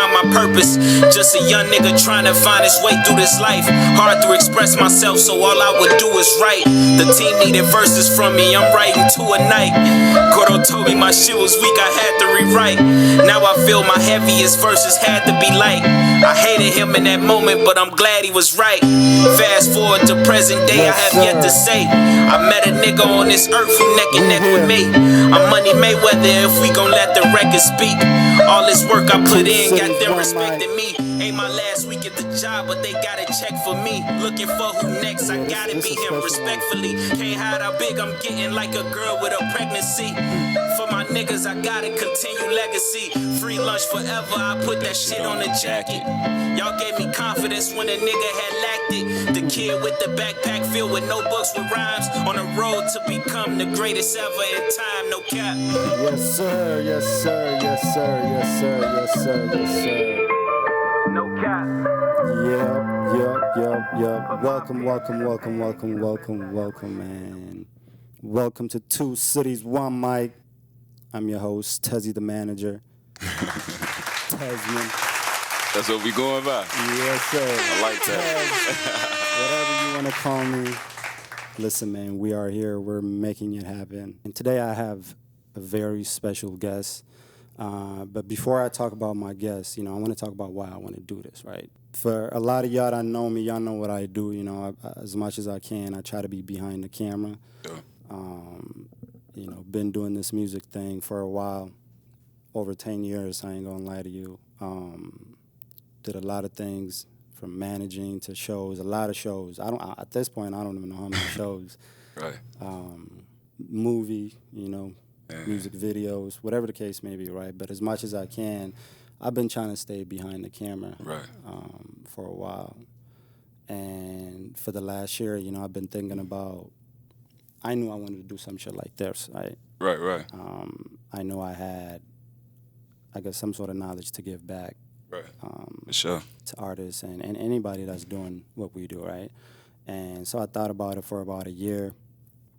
found my purpose. Just a young nigga trying to find his way through this life. Hard to express myself, so all I would do is write. The team needed verses from me, I'm writing 2 a night. Gordo told me my shit was weak, I had to rewrite. Now I feel my heaviest verses had to be light. I hated him in that moment, but I'm glad he was right. Fast forward to present day, I have yet to say I met a nigga on this earth who neck and neck with me. I'm Money Mayweather if we gon' let the record speak. All this work I put in got them respecting me. Ain't my last week at the job, but they got a check for me. Looking for who next, I gotta be him respectfully. Can't hide how big I'm getting, like a girl with a pregnancy. For my niggas, I gotta continue legacy. Free lunch forever, I put that shit on the jacket. Y'all gave me confidence when a nigga had lacked it. The kid with the backpack filled with notebooks with rhymes. On the road to become the greatest ever in time, no cap. Yes sir, yes sir, yes sir, yes sir, yes sir, yes sir. No cap. Yep. Welcome, man. Welcome to Two Cities, One Mic. I'm your host, Tezzy the manager. Tezman. That's what we going by. Yes, sir. I like that. Whatever you want to call me. Listen, man, we are here. We're making it happen. And today I have a very special guest. But before I talk about my guest, I want to talk about why I want to do this, right? For a lot of y'all that know me, y'all know what I do. As much as I can, I try to be behind the camera. Yeah. Been doing this music thing for a while, over 10 years, I ain't gonna lie to you. Did a lot of things from managing to shows, a lot of shows. At this point, I don't even know how many shows. Right. Movie, music videos, whatever the case may be, right? But as much as I can, I've been trying to stay behind the camera for a while. And for the last year, I've been thinking about, I knew I wanted to do some shit like this, right? Right. I know I had, some sort of knowledge to give back. Right. For sure. To artists and anybody that's doing what we do, right? And so I thought about it for about a year,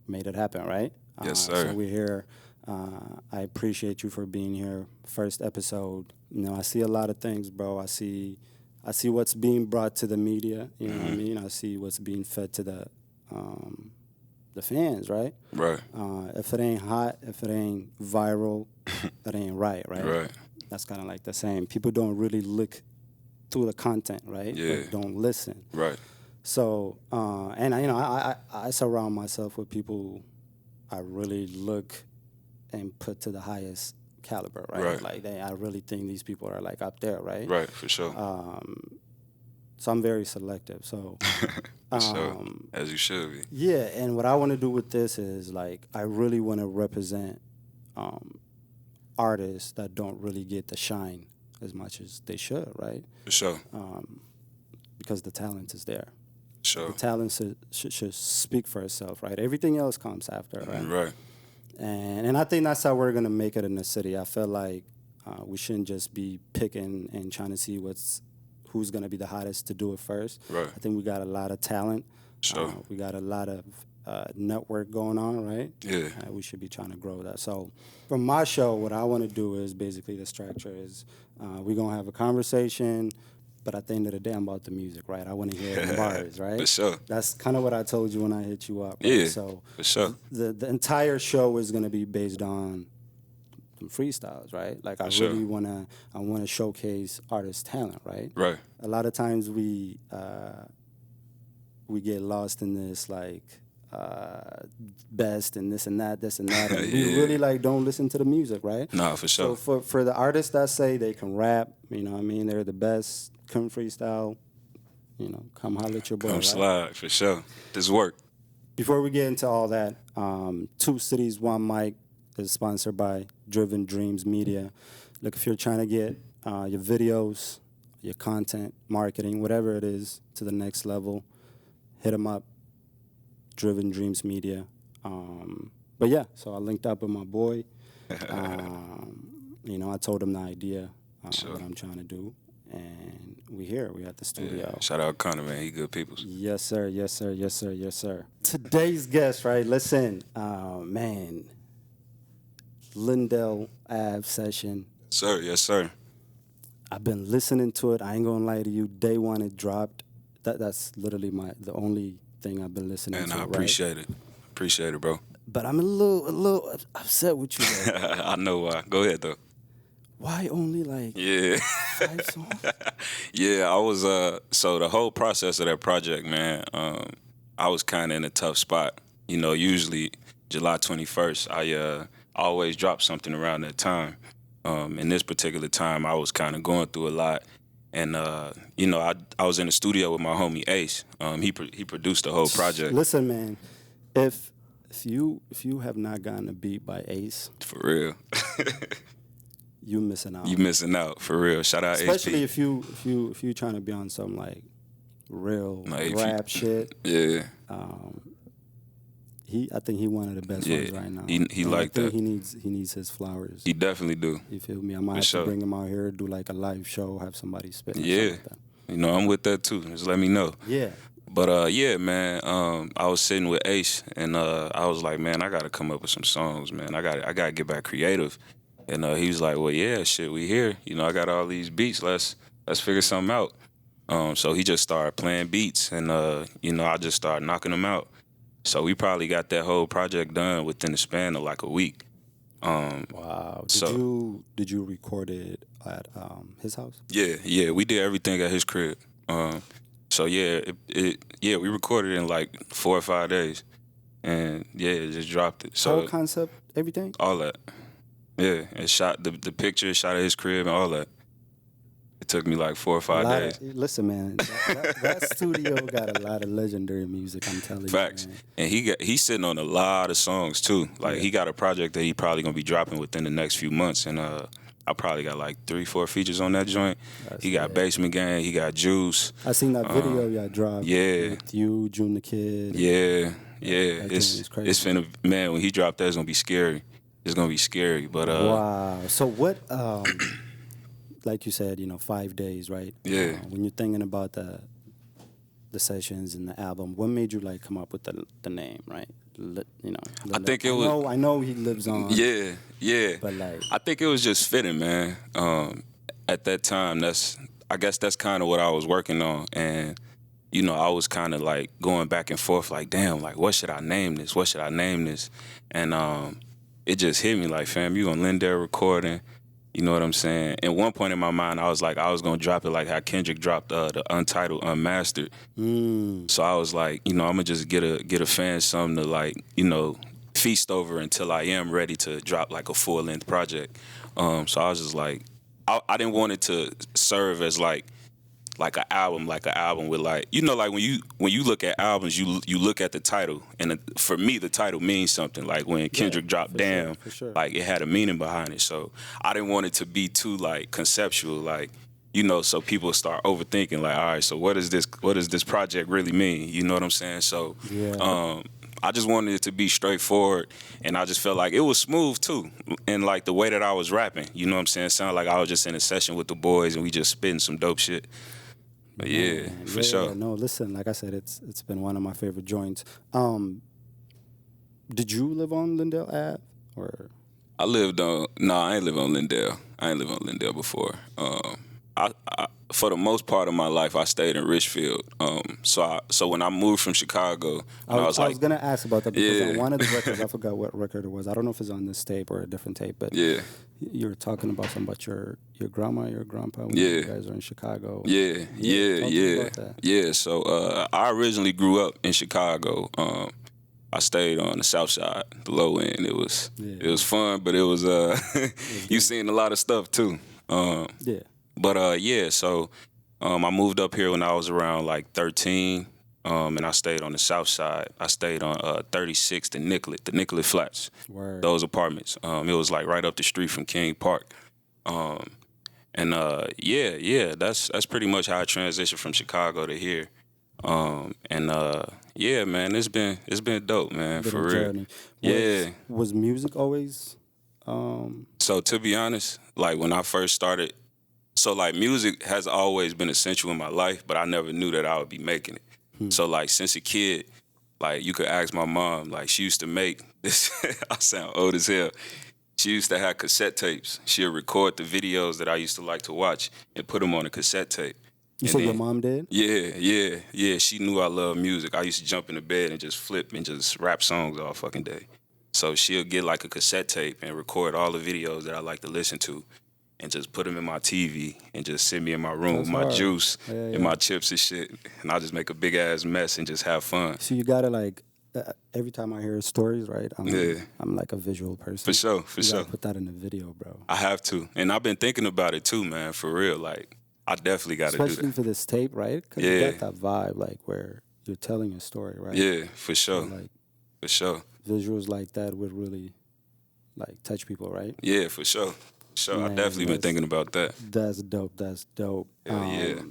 made it happen, right? Yes, sir. So we're here. I appreciate you for being here. First episode. I see a lot of things, bro. I see what's being brought to the media. You know what I mean? I see what's being fed to the fans, right? Right. If it ain't hot, if it ain't viral, it ain't right? Right. That's kind of like the same. People don't really look through the content, right? Yeah. They don't listen. Right. So, I surround myself with people I really look and put to the highest caliber, right? Like I really think these people are like up there, right? Right, for sure. So I'm very selective. So, for sure. As you should be. Yeah, and what I want to do with this is I really want to represent artists that don't really get the shine as much as they should, right? For sure. Because the talent is there. Sure. The talent should speak for itself, right? Everything else comes after, right? Right. And I think that's how we're going to make it in the city. I feel like we shouldn't just be picking and trying to see who's going to be the hottest to do it first. Right. I think we got a lot of talent. Sure. We got a lot of network going on, right? Yeah. We should be trying to grow that. So for my show, what I want to do is basically the structure is we're going to have a conversation, but at the end of the day, I'm about the music, right? I want to hear the bars, right? For sure. That's kind of what I told you when I hit you up. Right? Yeah, so for sure. The entire show is going to be based on some freestyles, right? Like I really want to showcase artist talent, right? Right. A lot of times we get lost in this best and this and that, and Yeah. we really don't listen to the music, right? No, for sure. So for the artists that say they can rap, they're the best, come freestyle, come holler at your boy. Come right? slide, for sure. This work. Before we get into all that, Two Cities, One Mic is sponsored by Driven Dreams Media. Look, if you're trying to get your videos, your content, marketing, whatever it is, to the next level, hit them up, Driven Dreams Media. But yeah, so I linked up with my boy. I told him the idea, Sure. what I'm trying to do. And we're at the studio. Yeah. Shout out Connor, man. He good people. Yes, sir. Today's guest, right? Listen, man, Lindell Ave session. Sir, yes, sir. I've been listening to it. I ain't gonna lie to you. Day one it dropped. That's literally the only thing I've been listening And to. I appreciate right? it. Appreciate it, bro. But I'm a little upset with you. Though. I know why. Go ahead though. Why only like Yeah. 5 songs? Yeah, I was so the whole process of that project, man, I was kinda in a tough spot. You know, usually July 21st, I always drop something around that time. In this particular time I was kinda going through a lot. And you know, I was in the studio with my homie Ace. He produced the whole project. Listen, man, if you have not gotten a beat by Ace, For real. you missing out. You missing out, for real. Shout out Especially HP. if you trying to be on some like real Like, rap shit. Yeah. I think he one of the best ones right now. He And like I think that. He needs his flowers. He definitely do. You feel me? I might have sure. to bring him out here, do like a live show, have somebody spit. Yeah. Like that. You know, I'm with that too. Just let me know. Yeah. But yeah, man, I was sitting with Ace and I was like, man, I gotta come up with some songs, man. I gotta get back creative. And he was like, well, yeah, shit, we here. You know, I got all these beats. Let's figure something out. So he just started playing beats and you know, I just started knocking them out. So we probably got that whole project done within the span of like a week. Wow. Did you record it at his house? Yeah, we did everything at his crib. So yeah, we recorded it in like 4 or 5 days, and yeah, it just dropped it. So Whole concept, everything. all that, yeah, and shot the picture, shot at his crib, and all that. It took me like 4 or 5 days. Listen, man, that studio got a lot of legiondary music. I'm telling Facts, you, man. and he's sitting on a lot of songs too. Like he got a project that he probably gonna be dropping within the next few months, and I probably got like 3-4 features on that joint. He got Basement Gang, he got Juice. I seen that video y'all dropped. Yeah. With you, June the Kid. Yeah. That It's crazy. it's finna, man, when he dropped that, it's gonna be scary. It's gonna be scary. But Wow. So what? Like you said, 5 days, right? Yeah. When you're thinking about the sessions and the album, what made you like come up with the name, right? I think it was. I know he lives on. Yeah. But like, I think it was just fitting, man. At that time, I guess that's kind of what I was working on, and I was kind of like going back and forth, like, damn, like, what should I name this? What should I name this? And it just hit me like, fam, you on Lindell Recording. You know what I'm saying? At one point in my mind, I was like, I was gonna drop it like how Kendrick dropped the Untitled Unmastered. So I was like, I'm gonna just get a fan something to like, feast over until I am ready to drop like a full length project. So I was just like, I didn't want it to serve as like an album with like, like when you look at albums, you look at the title, and for me the title means something. Like when Kendrick dropped Damn, sure. like it had a meaning behind it. So I didn't want it to be too like conceptual, like, so people start overthinking, like, all right, so what does this project really mean? You know what I'm saying? So I just wanted it to be straightforward, and I just felt like it was smooth too, and like the way that I was rapping, you know what I'm saying? It sounded like I was just in a session with the boys and we just spitting some dope shit. But yeah, for sure. No, listen, like I said, it's been one of my favorite joints. Did you live on Lindell Ave or? I ain't live on Lindell. I ain't live on Lindell before. I for the most part of my life, I stayed in Richfield. So when I moved from Chicago, I was like, gonna ask about that because on Yeah. one of the records, I forgot what record it was. I don't know if it's on this tape or a different tape, but yeah. you were talking about something about your grandma, your grandpa when Yeah. you guys were in Chicago. Yeah. Talk to me about that. Yeah. So I originally grew up in Chicago. I stayed on the south side, the low end. It was fun, but it was you seen a lot of stuff too. Yeah. But so I moved up here when I was around like 13, and I stayed on the south side. I stayed on 36th and Nicollet, the Nicollet Flats. Word. Those apartments. It was like right up the street from King Park. And that's pretty much how I transitioned from Chicago to here. Yeah, man, it's been dope, man, Been for a real. journey. Was music always? So to be honest, like when I first started, so like music has always been essential in my life, but I never knew that I would be making it. So like since a kid, like you could ask my mom, like she used to make this. I sound old as hell. She used to have cassette tapes. She'll record the videos that I used to like to watch and put them on a cassette tape. You said your mom did? Yeah. She knew I loved music. I used to jump in the bed and just flip and just rap songs all fucking day. So she'll get like a cassette tape and record all the videos that I like to listen to and just put them in my TV and just sit me in my room with my juice and my chips and shit. And I'll just make a big ass mess and just have fun. So you gotta like, every time I hear stories, right? I'm like a visual person. For sure. You gotta put that in the video, bro. I have to. And I've been thinking about it too, man, for real. Like, I definitely got to do that. Especially for this tape, right? Because you got that vibe, like, where you're telling a story, right? Yeah, for sure. So, like, for sure. Visuals like that would really, like, touch people, right? Yeah, for sure. Man, I've definitely been thinking about that. That's dope. Hell yeah.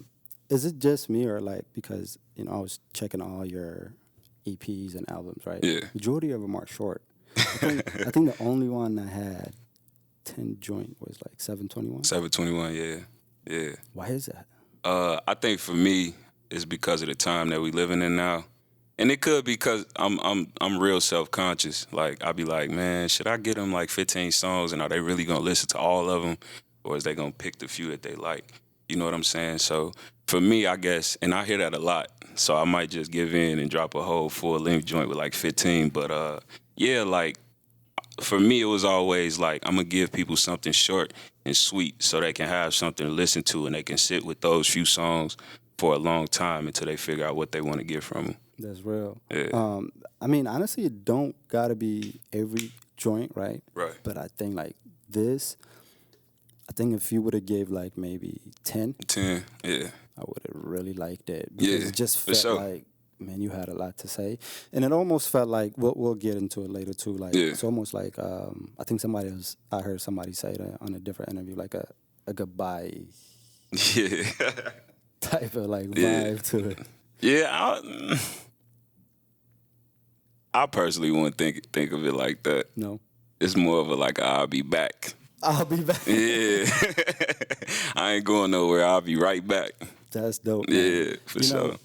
Is it just me or, like, because, you know, I was checking all your EPs and albums, right? Yeah. Majority of them are short. I think the only one that had 10 joint was, like, 721? 721, yeah. Why is that? I think for me, it's because of the time that we living in now. And it could be because I'm real self-conscious. Like, I be like, man, should I get them like 15 songs and are they really going to listen to all of them? Or is they going to pick the few that they like? You know what I'm saying? So for me, I guess, and I hear that a lot, so I might just give in and drop a whole full-length joint with like 15. But yeah, like, for me, it was always like, I'm going to give people something short and sweet so they can have something to listen to and they can sit with those few songs for a long time until they figure out what they want to get from them. That's real. Yeah. I mean, honestly, it don't got to be every joint, right? Right. But I think, like, this, I think if you would have gave, like, maybe 10. 10, yeah. I would have really liked it. Because it just felt like, man, you had a lot to say. And it almost felt like, we'll get into it later, too. Like, it's almost like, I think I heard somebody say that on a different interview, like a goodbye type of, like, vibe to it. Yeah, I personally wouldn't think of it like that. No. It's more of a like, I'll be back. I'll be back. Yeah. I ain't going nowhere. I'll be right back. That's dope, man. Yeah, for sure.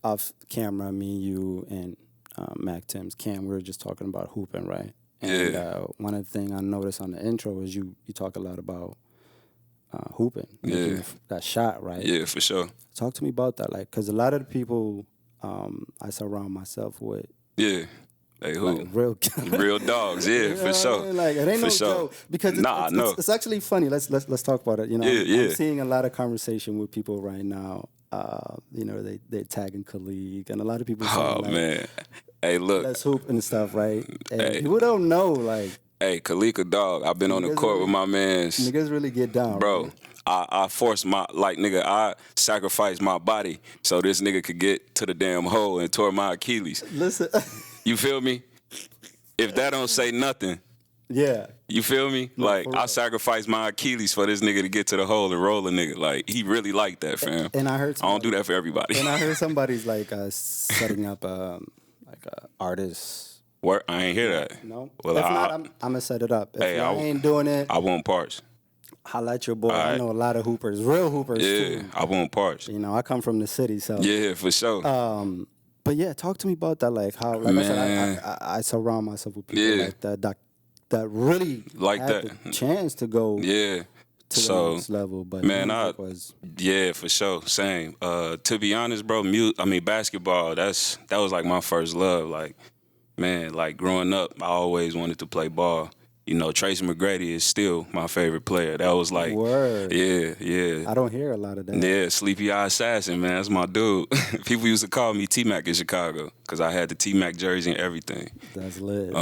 Off camera, me, you, and Mac Tim's Cam, we were just talking about hooping, right? And one of the things I noticed on the intro is you talk a lot about hooping. That shot, right? Yeah, for sure. Talk to me about that, like, because a lot of the people I surround myself with. Yeah. Like who? Like real dogs, yeah, for sure. I mean? Like, it ain't no joke. Because it's actually funny. Let's talk about it. You know, I'm seeing a lot of conversation with people right now. You know, they're tagging Khalid, and a lot of people saying, like, man. Hey, look. Let's hoop and stuff, right? And people don't know, like. Hey, Khalid a dog. I've been on the court with my mans. Niggas really get down, bro. Right? I forced I sacrificed my body so this nigga could get to the damn hole and tore my Achilles. Listen. You feel me? If that don't say nothing. Yeah. You feel me? No, like, I sacrificed my Achilles for this nigga to get to the hole and roll a nigga. Like, he really liked that, fam. And I heard I don't do that for everybody. And I heard somebody's, like, setting up, like, a artist. What? I ain't hear that. No? Well, if not, I'm going to set it up. If I ain't doing it. I want parts. Holla at your boy. I know a lot of hoopers, real hoopers, too. Yeah, I want parts. You know, I come from the city, so. Yeah, for sure. But yeah, talk to me about that. Like how, like man. I said, I surround myself with people like that really like had the chance to go to the next level. But man, yeah, for sure, same. To be honest, bro, basketball. That was like my first love. Like, man, like growing up, I always wanted to play ball. You know, Tracy McGrady is still my favorite player. That was like, word. Yeah. I don't hear a lot of that. Yeah, Sleepy Eye Assassin, man, that's my dude. People used to call me T-Mac in Chicago because I had the T-Mac jersey and everything. That's lit.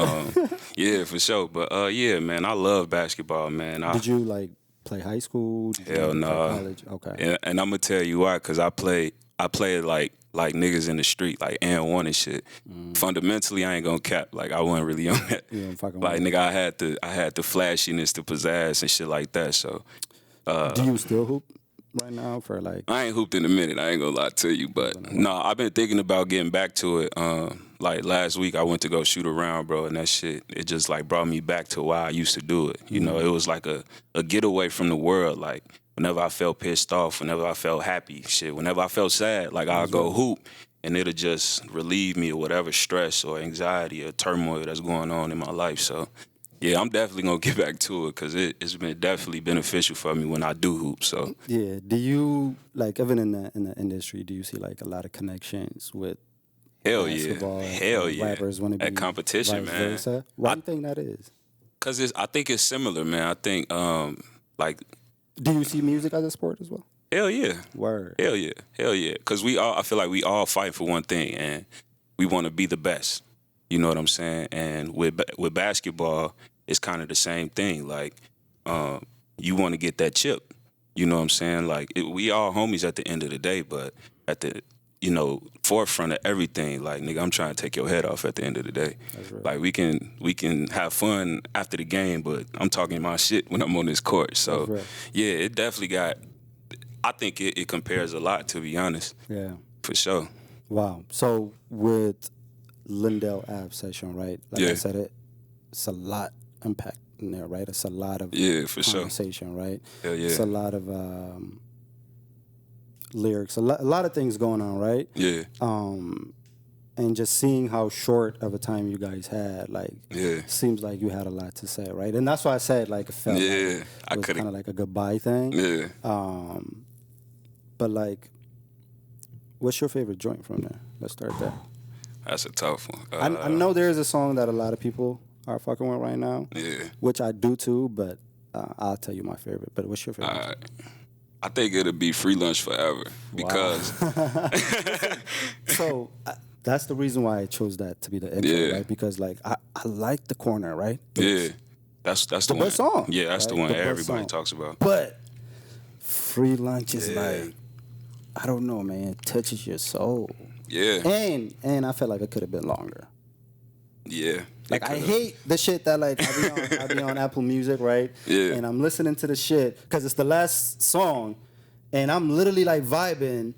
Yeah, for sure. But yeah, man, I love basketball, man. Did you like play high school? Hell no. College? Okay. And I'm gonna tell you why, because I played like niggas in the street, like N1 and shit. Fundamentally, I ain't gonna cap. Like, I wasn't really on that. Like, nigga, I had the flashiness, the pizzazz and shit like that. So, do you still hoop right now for like? I ain't hooped in a minute. I ain't gonna lie to you, but no, I've been thinking about getting back to it. Like last week, I went to go shoot around, bro, and that shit, it just like brought me back to why I used to do it. You know, it was like a getaway from the world. Like, whenever I felt pissed off, whenever I felt happy, shit, whenever I felt sad, like I'll go hoop and it'll just relieve me of whatever stress or anxiety or turmoil that's going on in my life. So, Yeah, I'm definitely gonna get back to it because it's been definitely beneficial for me when I do hoop. So Yeah. Do you like even in the industry? Do you see like a lot of connections with hell basketball? hell yeah, Rappers want to be at competition, vice man. versa. Why do you think that is? Cause I think it's similar, man. I think like Do you see music as a sport as well? hell yeah, Word. hell yeah, hell yeah. Cause I feel like we all fight for one thing, and we want to be the best. You know what I'm saying? And with basketball, it's kind of the same thing. Like you want to get that chip. You know what I'm saying? Like we all homies at the end of the day, but at the forefront of everything, like nigga, I'm trying to take your head off at the end of the day. That's right. Like we can have fun after the game, but I'm talking my shit when I'm on this court. So That's right. yeah, it definitely got. I think it compares a lot, to be honest. Yeah. For sure. Wow. So with Lindell Ave session, right? Like I Yeah. said, it's a lot impact in there, right? It's a lot of Yeah, for sure. conversation, right? Hell yeah. It's a lot of lyrics, a lot of things going on, right? Yeah. And just seeing how short of a time you guys had, like, Yeah. seems like you had a lot to say, right? And that's why I said, like, it felt Yeah. like I it was coulda- kind of like a goodbye thing. Yeah. But like, what's your favorite joint from there? Let's start there. That's a tough one. I know there is a song that a lot of people are fucking with right now, Yeah. which I do too, but I'll tell you my favorite. But what's your favorite? All right. I think it'll be Free Lunch Forever because So that's the reason why I chose that to be the intro, Yeah. right? Because like I like the corner, right? yeah, that's the the one. best song, Yeah, that's the right? one The best everybody song. talks about. But Free Lunch is Yeah. like, I don't know, man. It touches your soul. Yeah, And I felt like it could have been longer. yeah. Like I hate the shit that like I be on Apple Music, right? Yeah. And I'm listening to the shit because it's the last song, and I'm literally like vibing,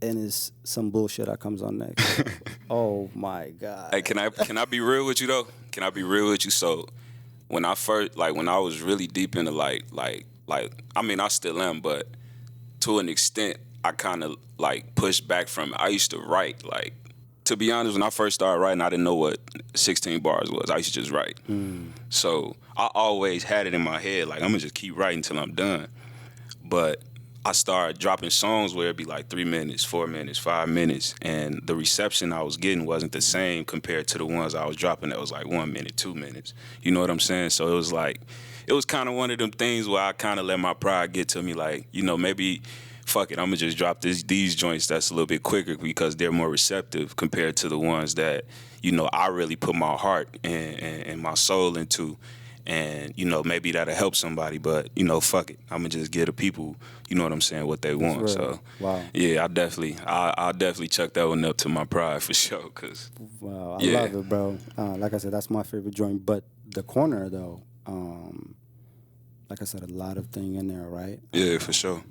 and it's some bullshit that comes on next. Oh my god. Hey, can I be real with you though? Can I be real with you? So when I was really deep into like I mean I still am, but to an extent I kind of like pushed back from it. I used to write like. To be honest, when I first started writing, I didn't know what 16 bars was. I used to just write. So I always had it in my head, like, I'm going to just keep writing till I'm done. But I started dropping songs where it'd be like 3 minutes, 4 minutes, 5 minutes. And the reception I was getting wasn't the same compared to the ones I was dropping that was like 1 minute, 2 minutes. You know what I'm saying? So it was kind of one of them things where I kind of let my pride get to me, like, maybe... fuck it, I'm gonna just drop these joints that's a little bit quicker because they're more receptive compared to the ones that, I really put my heart and my soul into. And, maybe that'll help somebody, but, fuck it. I'm gonna just give the people, you know what I'm saying, what they want. real. So, Wow. yeah, I'll definitely chuck that one up to my pride for sure. Cause, Wow, I yeah. love it, bro. Like I said, that's my favorite joint. But the corner, though, like I said, a lot of thing in there, right? yeah, for sure.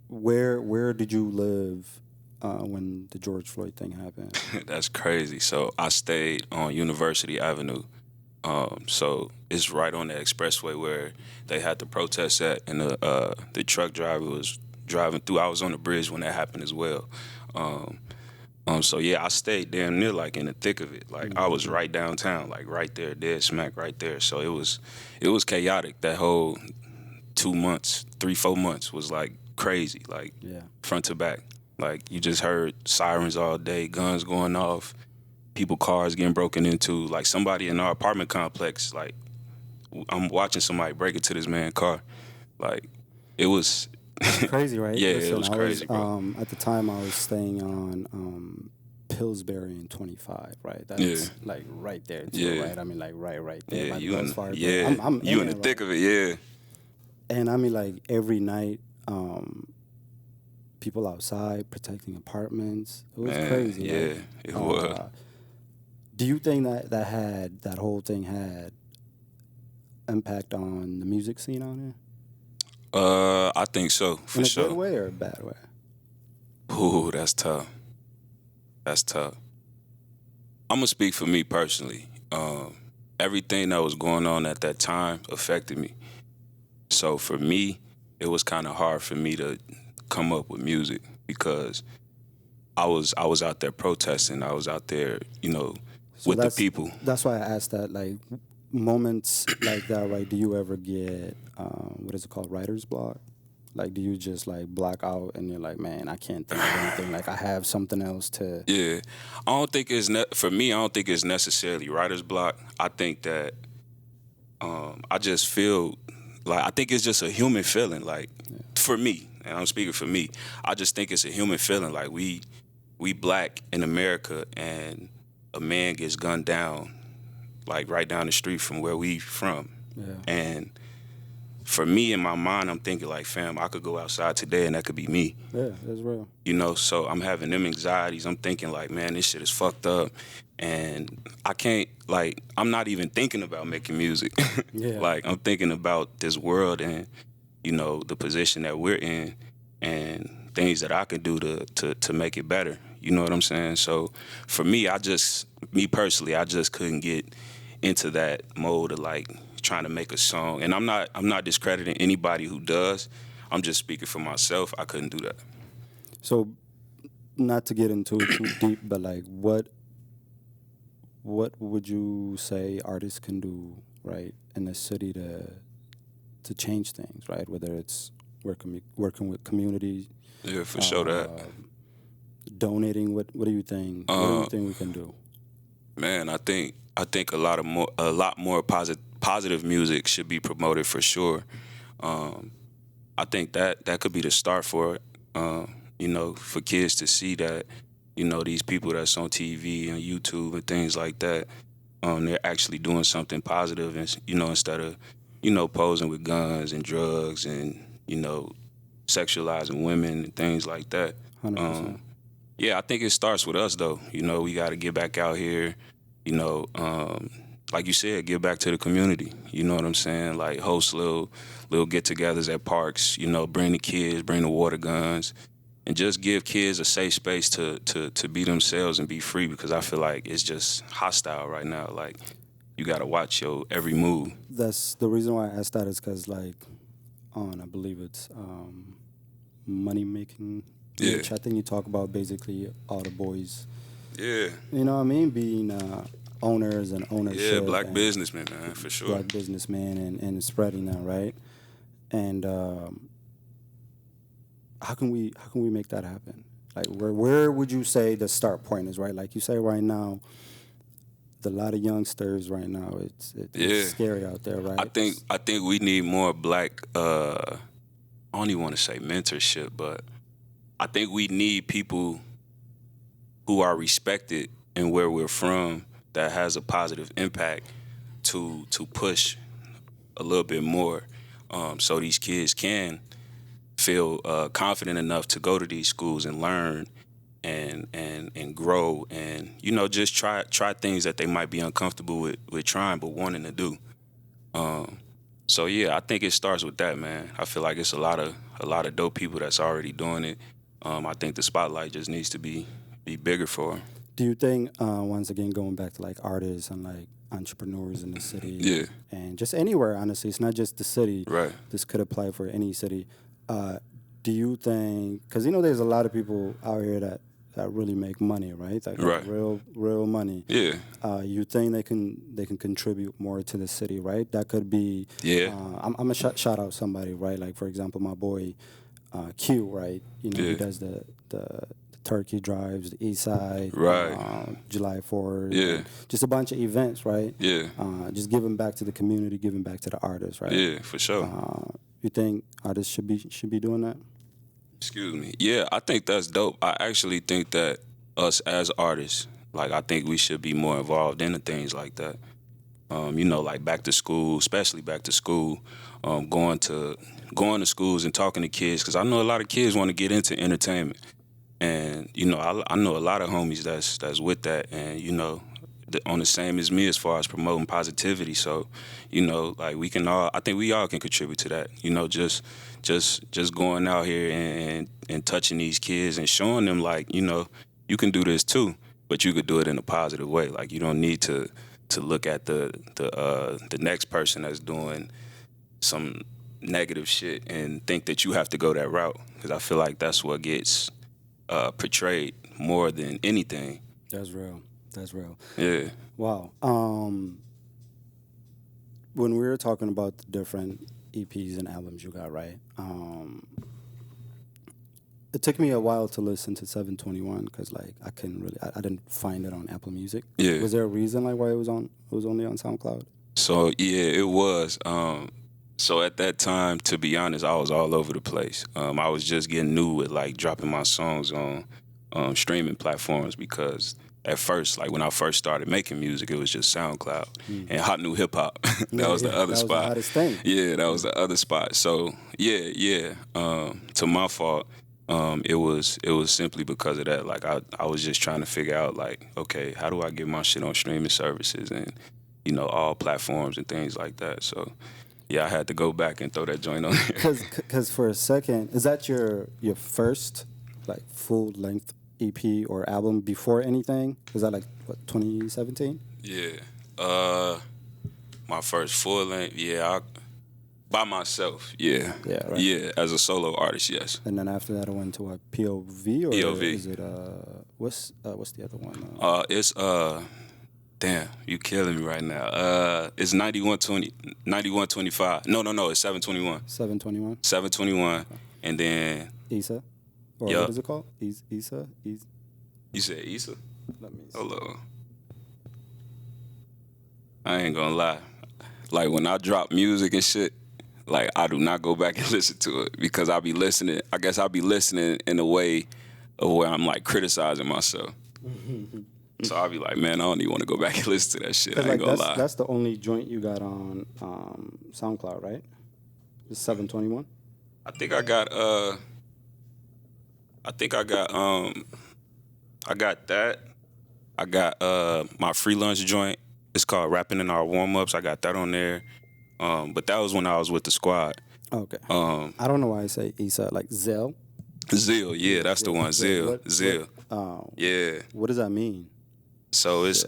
Where did you live when the George Floyd thing happened? That's crazy. So I stayed on University Avenue. So it's right on the expressway where they had the protest at, and the truck driver was driving through. I was on the bridge when that happened as well. So yeah, I stayed damn near like in the thick of it. Like I was right downtown, like right there, dead smack right there. So it was chaotic. That whole 2 months, 3-4 months was like crazy, like Yeah. front to back. Like you just heard sirens all day, guns going off, people cars getting broken into. Like somebody in our apartment complex, like I'm watching somebody break into this man's car. Like it was Crazy, right? Yeah, it was crazy, bro. At the time, I was staying on Pillsbury and 25, right? That's Yeah. like right there, too, Yeah. right? I mean, like right there. Yeah, Like, you as in, far as- yeah, I'm you in it, the right? thick of it, yeah. And I mean, like every night, people outside protecting apartments. It was Man, crazy. yeah, right? it was. Do you think that whole thing had impact on the music scene on here? I think so, for In a sure. good way or a bad way? Ooh, that's tough. That's tough. I'm gonna speak for me personally. Everything that was going on at that time affected me. So for me, it was kind of hard for me to come up with music because I was out there protesting. I was out there, So with the that's- people. That's why I asked that. Like, moments like that, right? Do you ever get what is it called, writer's block? Like, do you just like black out and you're like, man, I can't think of anything. Like, I have something else to. Yeah, I don't think it's for me. I don't think it's necessarily writer's block. I think that I just feel like I think it's just a human feeling. Like for me, and I'm speaking for me, I just think it's a human feeling. Like we black in America, and a man gets gunned down, like right down the street from where we from, and for me, in my mind, I'm thinking like, fam, I could go outside today and that could be me. Yeah, that's real. You know, so I'm having them anxieties. I'm thinking like, man, this shit is fucked up. And I can't, like, I'm not even thinking about making music. Yeah. Like, I'm thinking about this world and, you know, the position that we're in and things that I can do to make it better. You know what I'm saying? So for me, me personally, I just couldn't get into that mode of like, trying to make a song, and I'm not discrediting anybody who does. I'm just speaking for myself. I couldn't do that. So, not to get into it too deep, but like, what would you say artists can do, right, in the city to change things, right? Whether it's working with community, Yeah, for sure that. Donating. What do you think? What do you think we can do? Man, I think a lot more positive music should be promoted for sure. I think that could be the start for it. You know, for kids to see that, you know, these people that's on TV and YouTube and things like that, they're actually doing something positive, and you know, instead of, you know, posing with guns and drugs and, you know, sexualizing women and things like that. 100%. Yeah, I think it starts with us though. You know, we got to get back out here. You know, like you said, give back to the community. You know what I'm saying? Like host little get-togethers at parks. You know, bring the kids, bring the water guns, and just give kids a safe space to be themselves and be free. Because I feel like it's just hostile right now. Like you got to watch your every move. That's the reason why I asked that is because like I believe it's money making. Yeah. Which I think you talk about basically all the boys. Yeah. You know what I mean? Being owners and ownership. Yeah, black and businessmen, man, for sure. Black businessmen and spreading that, right? And how can we make that happen? Like where would you say the start point is, right? Like you say right now, a lot of youngsters right now, it's scary out there, right? I think we need more black I don't even want to say mentorship, but I think we need people who are respected in where we're from that has a positive impact to push a little bit more, so these kids can feel confident enough to go to these schools and learn and grow and, you know, just try things that they might be uncomfortable with trying but wanting to do. So yeah, I think it starts with that, man. I feel like it's a lot of dope people that's already doing it. I think the spotlight just needs to be bigger for them. Do you think, once again, going back to like artists and like entrepreneurs in the city, and just anywhere, honestly, it's not just the city. Right. This could apply for any city. Do you think? Because you know, there's a lot of people out here that really make money, right? Like Right. real money. Yeah. You think they can contribute more to the city, right? That could be. Yeah. I'm gonna shout out somebody, right? Like for example, my boy Q, right? You know, he does the turkey drives, the East Side, Right. July 4th, Yeah. just a bunch of events, right? Yeah. Just giving back to the community, giving back to the artists, right? Yeah, for sure. You think artists should be doing that? Excuse me. Yeah, I think that's dope. I actually think that us as artists, like, I think we should be more involved in the things like that. You know, like back to school, especially back to school, going to schools and talking to kids, because I know a lot of kids want to get into entertainment. And, you know, I know a lot of homies that's with that, and, you know, on the same as me as far as promoting positivity. So, you know, like I think we all can contribute to that. You know, just going out here and touching these kids and showing them, like, you know, you can do this too, but you could do it in a positive way. Like, you don't need to look at the next person that's doing some negative shit and think that you have to go that route, because I feel like that's what gets portrayed more than anything. That's real. That's real. Yeah. Wow. when we were talking about the different EPs and albums you got, right? It took me a while to listen to 721 because like I couldn't really, I didn't find it on Apple Music. Yeah. Was there a reason like why it was only on SoundCloud? So yeah, it was. So at that time, to be honest, I was all over the place. I was just getting new with like dropping my songs on streaming platforms because at first, like when I first started making music, it was just SoundCloud and Hot New Hip Hop. That was the other spot. That was the hottest thing. Yeah, that was the other spot. So yeah. To my fault. It was simply because of that. Like I was just trying to figure out like, okay, how do I get my shit on streaming services and all platforms and things like that. So yeah, I had to go back and throw that joint on there. Because for a second, is that your first like full length EP or album before anything? Was that like what 2017? Yeah. My first full length. Yeah. By myself, yeah. Yeah, right. Yeah, as a solo artist, yes. And then after that, I went to a POV or POV. is it what's the other one? It's damn, you killing me right now. It's 9125. No, it's 721. 721. 721, okay. And then Issa, or yep. What is it called? Issa. You said Issa? Let me see. Hello. I ain't gonna lie. Like when I drop music and shit. Like, I do not go back and listen to it because I'll be listening. I guess I'll be listening in a way of where I'm, like, criticizing myself. So I'll be like, man, I don't even want to go back and listen to that shit. I ain't gonna lie. That's the only joint you got on SoundCloud, right? The 721? I think I got that. I got my free lunch joint. It's called Rapping in Our Warm-Ups. I got that on there. But that was when I was with the squad. Okay. I don't know why I say Issa, like Zell. Zeal, yeah, that's the one. Zeal. Yeah. What does that mean? So it's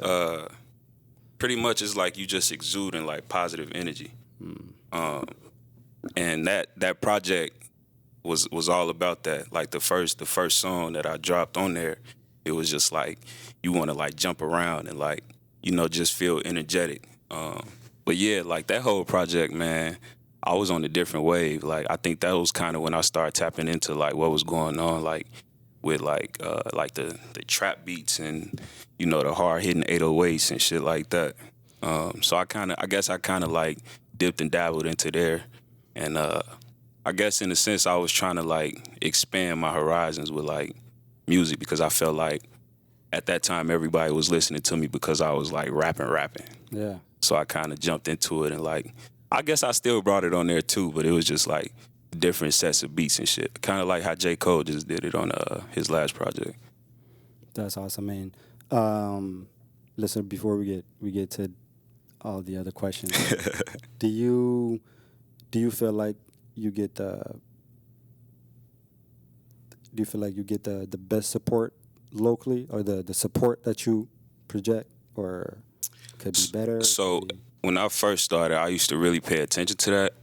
pretty much it's like you just exuding like positive energy. And that project was all about that. Like the first song that I dropped on there, it was just like you want to like jump around and like just feel energetic. But yeah, like that whole project, man, I was on a different wave. Like I think that was kind of when I started tapping into like what was going on, like with like the trap beats and the hard hitting 808s and shit like that. So I guess I kind of like dipped and dabbled into there, and I guess in a sense I was trying to like expand my horizons with like music because I felt like at that time everybody was listening to me because I was like rapping. Yeah. So I kind of jumped into it and like, I guess I still brought it on there too, but it was just like different sets of beats and shit. Kind of like how J. Cole just did it on his last project. That's awesome, man. Listen, before we get to all the other questions, do you feel like you get the the best support locally, or the support that you project, or could be better? So when I first started, I used to really pay attention to that.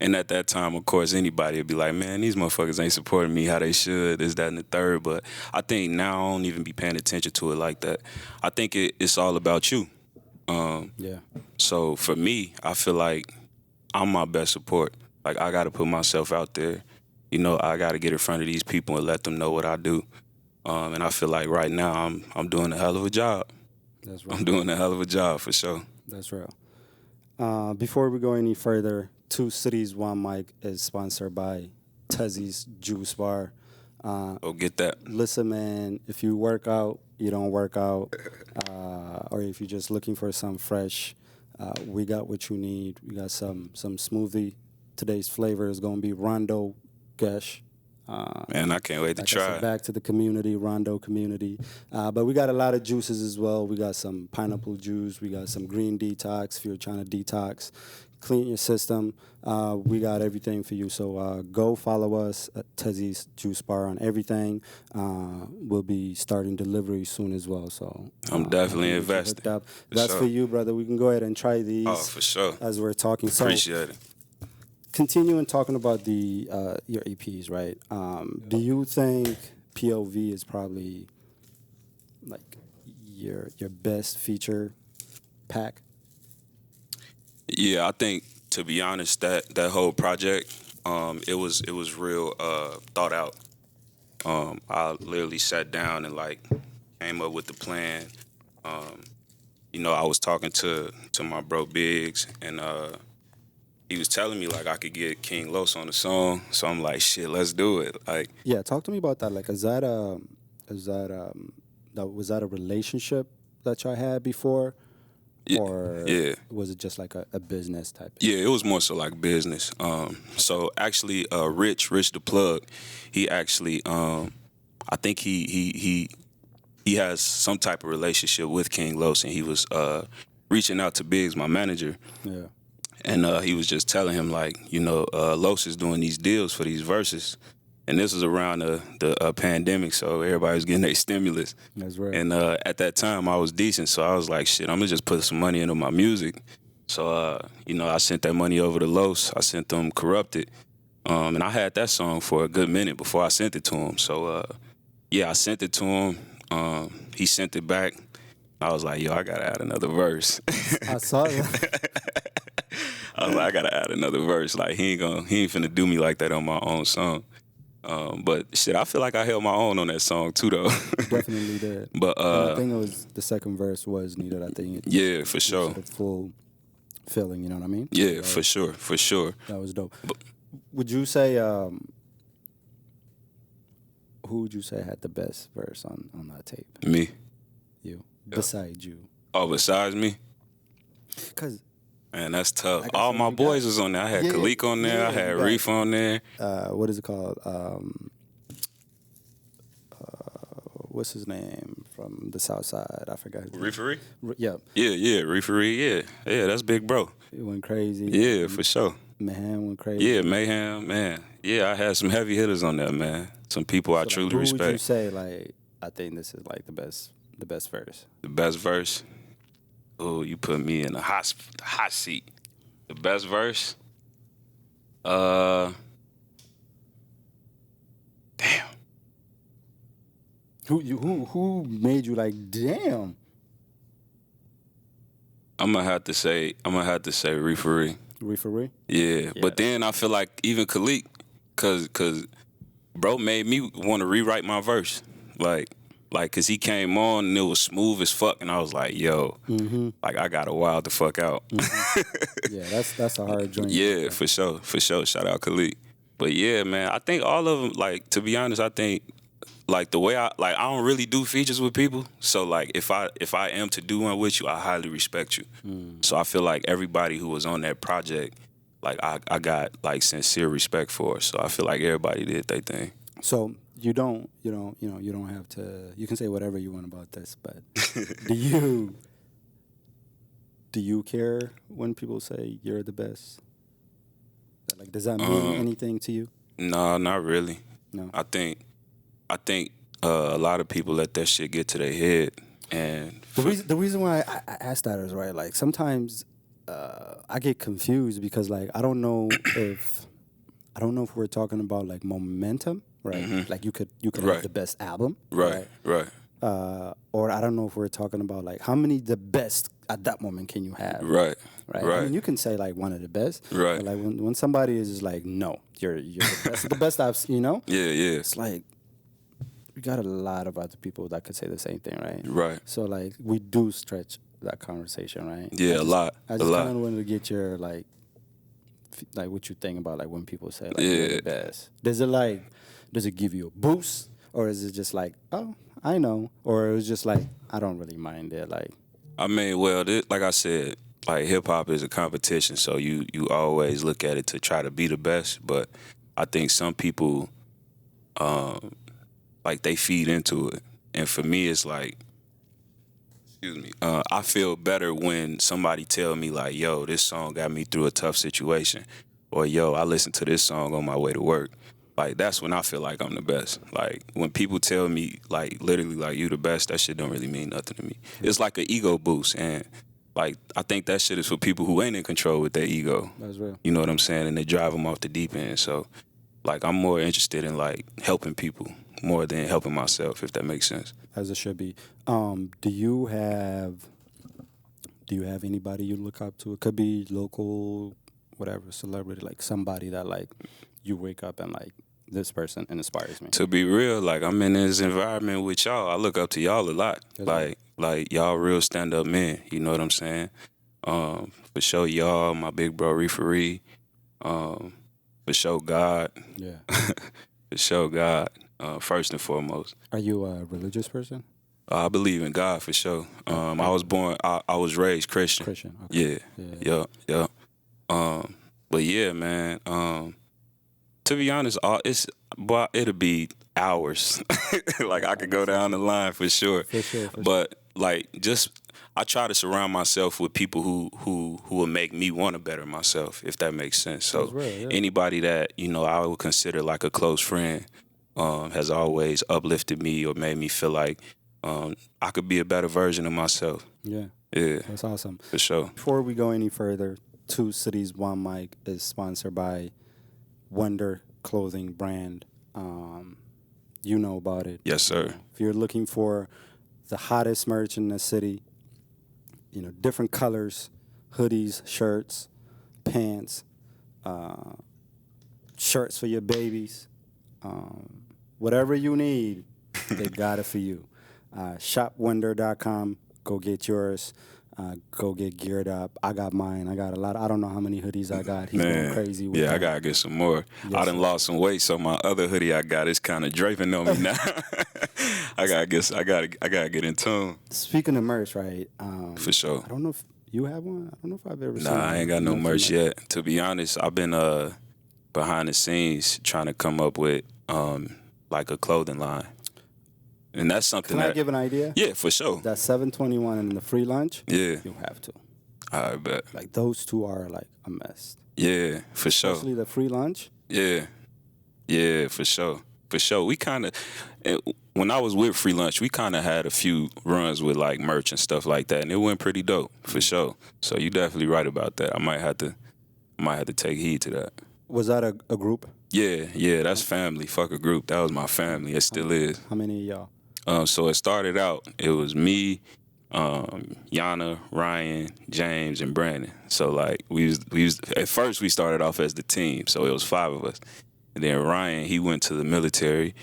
And at that time, of course, anybody would be like, man, these motherfuckers ain't supporting me how they should, this, that, and the third. But I think now I don't even be paying attention to it like that. I think it's all about you. Yeah. So for me, I feel like I'm my best support. Like I got to put myself out there. I got to get in front of these people and let them know what I do. And I feel like right now I'm doing a hell of a job. That's right. I'm doing a hell of a job for sure. That's real. Before we go any further, Two Cities, One Mic is sponsored by Tezzy's Juice Bar. Go get that. Listen, man, if you work out, you don't work out, or if you're just looking for some fresh, we got what you need. We got some smoothie. Today's flavor is going to be Rondo Gush. Man, I can't wait to try it. Back to the community, Rondo community. But we got a lot of juices as well. We got some pineapple juice. We got some green detox if you're trying to detox, clean your system. We got everything for you. So go follow us at Tezzy's Juice Bar on everything. We'll be starting delivery soon as well. So I'm definitely invested. That's for you, brother. We can go ahead and try these. Oh, for sure. As we're talking. Appreciate it. Continuing talking about your EPs, right? Do you think POV is probably like your best feature pack? Yeah, I think to be honest, that whole project, it was real thought out. I literally sat down and like came up with the plan. Um, I was talking to my bro Biggs, and he was telling me like I could get King Los on the song. So I'm like, shit, let's do it. Like, Yeah, talk to me about that. Like, was that a relationship that y'all had before, yeah, or yeah. was it just like a business type? Yeah, it was more so like business. So actually, Rich the plug, he actually, I think he has some type of relationship with King Los, and he was reaching out to Biggs, my manager, Yeah. and he was just telling him like, Los is doing these deals for these verses, and this was around the pandemic, so everybody was getting their stimulus. That's right. And at that time, I was decent, so I was like, shit, I'm gonna just put some money into my music. So, I sent that money over to Los. I sent them Corrupted. And I had that song for a good minute before I sent it to him. So, yeah, I sent it to him. He sent it back. I was like, yo, I gotta add another verse. I saw that. I was like, I gotta add another verse. Like, he ain't finna do me like that on my own song. But shit, I feel like I held my own on that song too, though. Definitely did. But and I think it was the second verse was needed. I think. Yeah, for sure. The full feeling. You know what I mean? Yeah, for sure. That was dope. Would you say who would you say had the best verse on that tape? Me. You. Yeah. Besides you. Oh, besides me? Cause man, that's tough. like All my boys was on there. I had Khalik on there. I had Reef on there. What is it called? What's his name from the South Side? I forgot. Reefery? Yeah. Yeah, Reefery. Yeah, that's big bro. It went crazy. Yeah, for sure. Mayhem went crazy. Yeah, Mayhem, man. Yeah, I had some heavy hitters on there, man. Some people I truly respect. Who would you say like I think this is like the best verse? The best verse? Oh, you put me in the hot seat. The best verse? Damn. Who made you like damn? I'm gonna have to say Reefery. Reefery? Yeah, but then I feel like even Khalik, cause bro made me want to rewrite my verse, like cause he came on and it was smooth as fuck, and I was like, yo, like I got to wild the fuck out. Yeah, that's a hard joint. Yeah, for sure. Shout out Khalik. But yeah, man, I think all of them. Like, to be honest, I think like the way I don't really do features with people. So like if I am to do one with you, I highly respect you. So I feel like everybody who was on that project, like I got like sincere respect for. So I feel like everybody did their thing. So you don't have to. You can say whatever you want about this, but do you care when people say you're the best? Like, does that mean anything to you? No, not really. No. I think a lot of people let that shit get to their head, and the reason why I ask that is right. Like sometimes I get confused because like I don't know if we're talking about like momentum, right? Mm-hmm. Like you could right. have the best album, right. Or I don't know if we're talking about like how many the best at that moment can you have, right? I mean, you can say like one of the best, right? But like when somebody is just like, no, you're the best I've seen, Yeah. It's like we got a lot of other people that could say the same thing, right? Right. So like we do stretch that conversation, right? Yeah, a lot. I just kind of wanted to get your like what you think about like when people say like you're the best. Does it give you a boost, or is it just like, oh, I know, or it was just like I don't really mind it, like. I mean, well, like I said, like hip hop is a competition, so you always look at it to try to be the best. But I think some people, like they feed into it, and for me, it's like, excuse me, I feel better when somebody tell me like, yo, this song got me through a tough situation, or yo, I listened to this song on my way to work. Like, that's when I feel like I'm the best. Like, when people tell me, like, literally, like, you the best, that shit don't really mean nothing to me. It's like an ego boost, and, like, I think that shit is for people who ain't in control with their ego. That's real. You know what I'm saying? And they drive them off the deep end. So, like, I'm more interested in, like, helping people more than helping myself, if that makes sense. As it should be. Do you have Do you have anybody you look up to? It could be local, whatever, celebrity, like somebody that like you wake up and like this person inspires me. To be real, like I'm in this environment with y'all. I look up to y'all a lot. Like y'all real stand up men. You know what I'm saying? For sure, y'all, my big bro Reefery. For sure, God. Yeah. For sure, God. First and foremost. Are you a religious person? I believe in God for sure. I was born. I was raised Christian. Christian. Okay. Yeah. But yeah, man. To be honest, it'll be hours. Like I could go down the line for sure. But like, I try to surround myself with people who will make me want to better myself, if that makes sense. So real, yeah. Anybody that I would consider like a close friend has always uplifted me or made me feel like I could be a better version of myself. Yeah. That's awesome. For sure. Before we go any further, Two Cities, One Mic is sponsored by Wonder Clothing brand. You know about it. Yes, sir. If you're looking for the hottest merch in the city, different colors, hoodies, shirts, pants, shirts for your babies, whatever you need, they got it for you. Shopwonder.com. Go get yours. Go get geared up. I got mine. I got a lot. I don't know how many hoodies I got. He's going crazy with I that. gotta get some more. Yes, I done lost some weight, so my other hoodie I got is kind of draping on me now. I gotta get in tune. Speaking of merch, right? For sure. I don't know if you have one. I don't know if I've ever seen one. Nah, I ain't got no merch yet. To be honest, I've been behind the scenes trying to come up with like a clothing line. And that's something Can I give an idea? Yeah, for sure. That 721 and the free lunch. Yeah. You have to. I bet. Like those two are like a mess. Yeah, for sure. Especially the free lunch. Yeah, for sure. For sure. We kind of, when I was with Free Lunch, we kind of had a few runs with like merch and stuff like that, and it went pretty dope, for sure. So you definitely right about that. I might have to take heed to that. Was that a group? Yeah, that's family. Fuck a group. That was my family. It still is. How many of y'all? So it started out, it was me, Yana, Ryan, James, and Brandon. So like we used at first we started off as the team, so it was 5 of us. And then Ryan, he went to the military,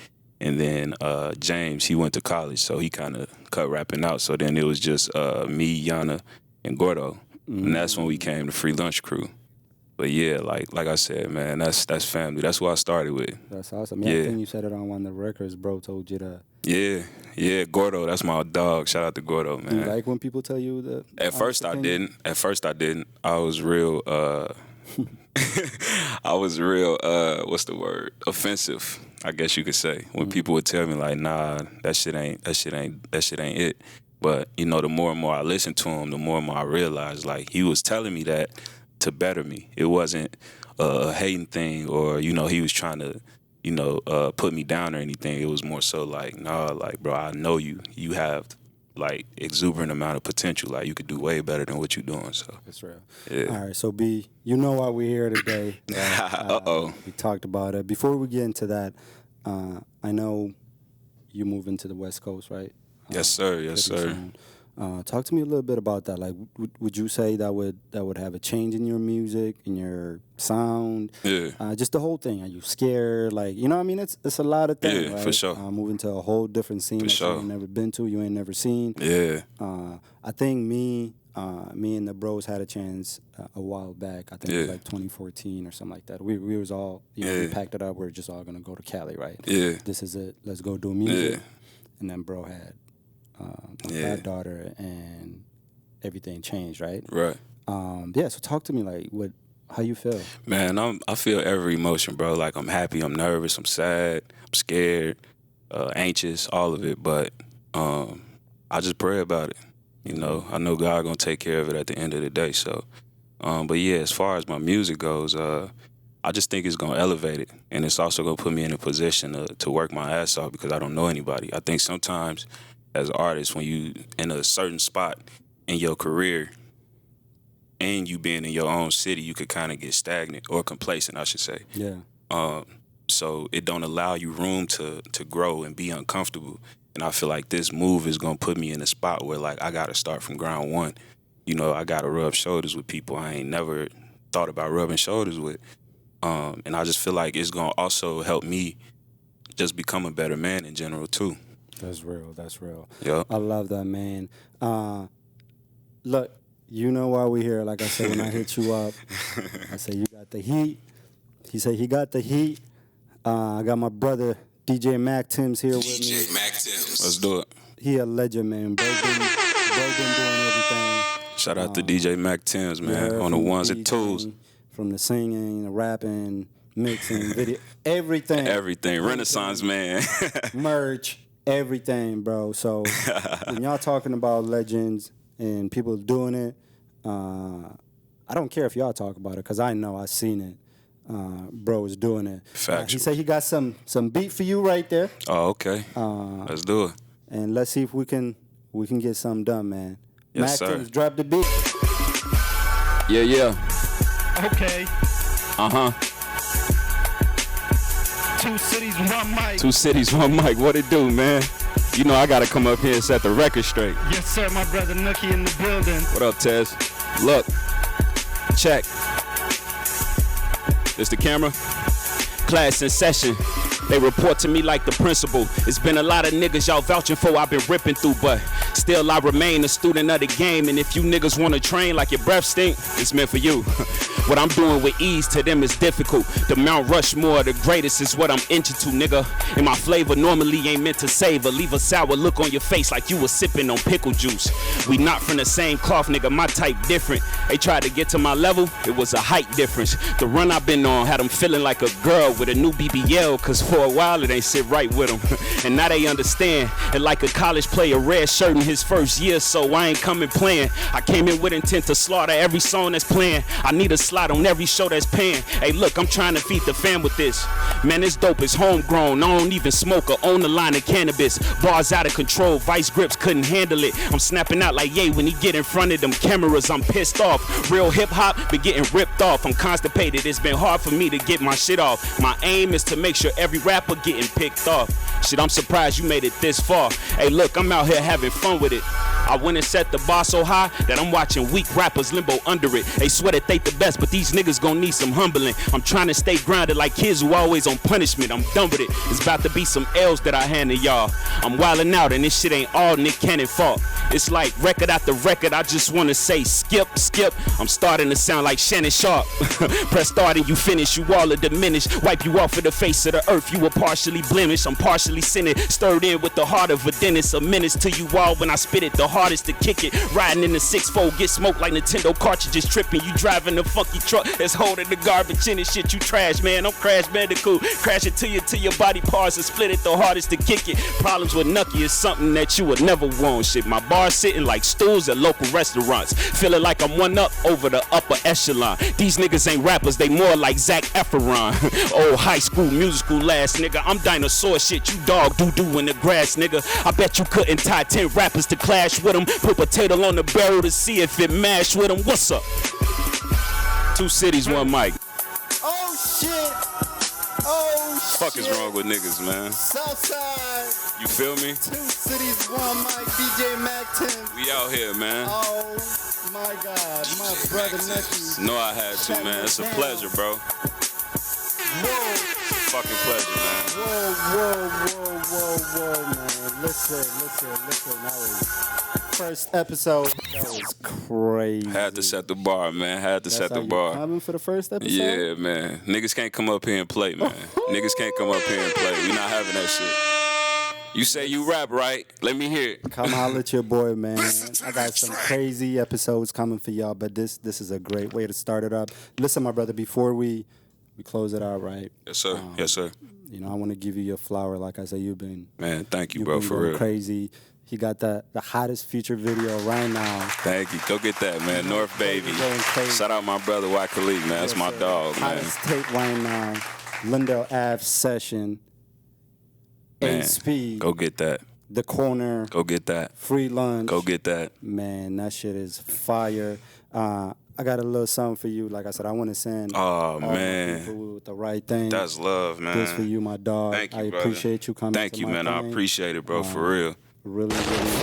and then James, he went to college, so he kind of cut rapping out. So then it was just me, Yana, and Gordo, and that's when we came to Free Lunch Crew. But yeah, like I said, man, that's family. That's what I started with. That's awesome. Yeah, I think you said it on one of the records. Bro told you that. Yeah, Gordo. That's my dog. Shout out to Gordo, man. Do you like when people tell you that? At first I didn't. I was real. What's the word? Offensive, I guess you could say. When people would tell me like, nah, that shit ain't it. But the more and more I listened to him, the more and more I realized like he was telling me that to better me. It wasn't a hating thing, or he was trying to put me down or anything. It was more so like, nah, like, bro, I know you have like exuberant amount of potential. Like you could do way better than what you're doing. So that's real. Yeah. All right, so B, you know why we're here today. Uh-oh. We talked about it. Before we get into that, I know you move into the West Coast, right? Yes, sir. Yes, sir. Soon. Talk to me a little bit about that. Like, would you say that would have a change in your music, in your sound? Yeah. Just the whole thing. Are you scared? Like, I mean, it's a lot of things. Yeah, right? for sure. Moving to a whole different scene that you ain't never been to, you ain't never seen. Yeah. I think me and the bros had a chance a while back. I think it was like 2014 or something like that. We was all, we packed it up. We're just all gonna go to Cali, right? Yeah. This is it. Let's go do music. Yeah. And then bro had my daughter, and everything changed, right? Right. So talk to me, like, how you feel? Man, I feel every emotion, bro. Like I'm happy, I'm nervous, I'm sad, I'm scared, anxious, all of it. But I just pray about it. I know God gonna take care of it at the end of the day. So, but yeah, as far as my music goes, I just think it's gonna elevate it, and it's also gonna put me in a position to work my ass off because I don't know anybody. I think sometimes as artists, when you in a certain spot in your career and you being in your own city, you could kind of get stagnant or complacent, I should say. Yeah. So it don't allow you room to grow and be uncomfortable. And I feel like this move is gonna put me in a spot where like I gotta start from ground one. you know, I got to rub shoulders with people I ain't never thought about rubbing shoulders with. And I just feel like it's going to also help me just become a better man in general, too. That's real. That's real. Yep. I love that, man. Look, you know why we're here. Like I said, when I hit you up, I said, you got the heat. He said he got the heat. I got my brother, DJ Mac Tim's here with me. DJ Mac Tim's. Let's do it. He a legend, man. Bro been doing everything. Shout out to DJ Mac Tim's, man, on the ones and twos. From the singing, the rapping, mixing, video, everything. Everything. Renaissance man. Merch, everything, bro. So when y'all talking about legends and people doing it, I don't care if y'all talk about it because I know I seen it. Bro is doing it. Factual. He said he got some beat for you right there. Oh, okay. Let's do it. And let's see if we can get something done, man. Yes, Mac sir. Tim's drop the beat. Yeah. Okay. Uh-huh. 2 cities, 1 mic. 2 cities, 1 mic. What it do, man? You know I got to come up here and set the record straight. Yes, sir, my brother Knucky in the building. What up, Tez? Look. Check. This the camera? Class in session. They report to me like the principal. It's been a lot of niggas y'all vouching for I've been ripping through, but still I remain a student of the game. And if you niggas want to train like your breath stink, it's meant for you. What I'm doing with ease to them is difficult. The Mount Rushmore, the greatest is what I'm into, nigga. And my flavor normally ain't meant to savor. Leave a sour look on your face like you was sipping on pickle juice. We not from the same cloth, nigga, my type different. They tried to get to my level, it was a height difference. The run I've been on had them feeling like a girl with a new BBL, cause for a while it ain't sit right with them. And now they understand. And like a college player, red shirt in his first year, so I ain't coming playing. I came in with intent to slaughter every song that's playing. I need a slot on every show that's paying. Hey, look, I'm trying to feed the fam with this. Man, this dope is homegrown. I don't even smoke or own a line of cannabis. Bars out of control, vice grips couldn't handle it. I'm snapping out like yay when he get in front of them cameras. I'm pissed off. Real hip hop been getting ripped off. I'm constipated. It's been hard for me to get my shit off. My aim is to make sure every rapper getting picked off. Shit, I'm surprised you made it this far. Hey, look, I'm out here having fun with it. I went and set the bar so high that I'm watching weak rappers limbo under it. They swear that they the best, but these niggas gon' need some humbling. I'm trying to stay grounded like kids who always on punishment. I'm done with it. It's about to be some L's that I hand to y'all. I'm wildin' out and this shit ain't all Nick Cannon fault. It's like record after record, I just wanna say skip. I'm starting to sound like Shannon Sharp. Press start and you finish, you all are diminished. Wipe you off of the face of the earth, you were partially blemished. I'm partially sinning, stirred in with the heart of a dentist. A menace to you all when I spit it, the hardest to kick it. Riding in the 6-4, get smoked like Nintendo cartridges tripping. You driving a funky truck that's holding the garbage in it. Shit, you trash, man. I'm Crash Bandicoot. Crash it to your body parts and split it, the hardest to kick it. Problems with Knucky is something that you would never want. Shit, my bar sitting like stools at local restaurants. Feeling like I'm one up over the upper echelon. These niggas ain't rappers, they more like Zac Efron. Old high school musical last nigga. I'm dinosaur shit, you dog doo-doo in the grass, nigga. I bet you couldn't tie 10 rappers to clash with them. Put potato on the barrel to see if it mashed with them. What's up? 2 cities, 1 mic. Oh shit! Oh shit! Fuck is wrong with niggas, man? Southside. You feel me? 2 cities, 1 mic. DJ Mac 10. We out here, man. Oh my God, my brother Knucky. No, I had to, man. It's a pleasure, bro. Whoa! Fucking pleasure, man. Whoa, man. Listen. That was first episode. That was crazy. Had to set the bar, man. Had to set the bar. Coming for the first episode? Yeah, man. Niggas can't come up here and play, man. Niggas can't come up here and play. We not having that shit. You say you rap, right? Let me hear it. Come holler at your boy, man. I got some crazy episodes coming for y'all, but this is a great way to start it up. Listen, my brother, before we close it out, right? Yes, sir. Yes, sir. You know, I want to give you your flower. Like I said, you've been Man, thank you, you've bro, been for going real. crazy. He got the hottest feature video right now. Thank you. Go get that, man. North Baby. Going crazy. Shout out my brother, Wycliffe, man. That's my dog, man. Hottest tape right now. Lindell Ave Session. Man, 8 Speed. go get that. The Corner. Go get that. Free Lunch. Go get that. Man, that shit is fire. I got a little something for you. Like I said, I want to send Oh, all man. my people with the right thing. That's love, man. This for you, my dog. Thank you, I brother. appreciate you coming. Thank to you, my man. I thing. appreciate it, bro, for real. Really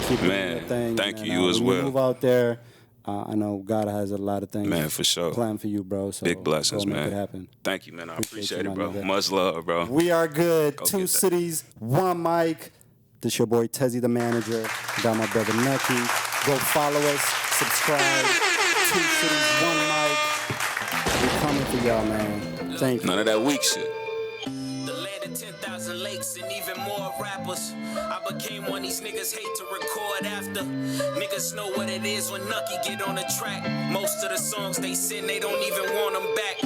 keep Man, doing your thing. thank And, you as when well. You move out there. I know God has a lot of things, man, for sure, planned for you, bro. So big blessings, go man. Make it happen. Thank you, man. I appreciate you, it, my bro. nigga. Much love, bro. We are good. Go Two get that. cities, one mic. This your boy Tezzy, the manager. Got my brother Knucky. Go follow us, subscribe. Two cities, one mic. We coming for y'all, man. Thank you. None of that weak shit. The land of 10,000 lakes and even more rappers. I became one these niggas hate to record after. Niggas know what it is when Knucky get on the track. Most of the songs they send, they don't even want them back.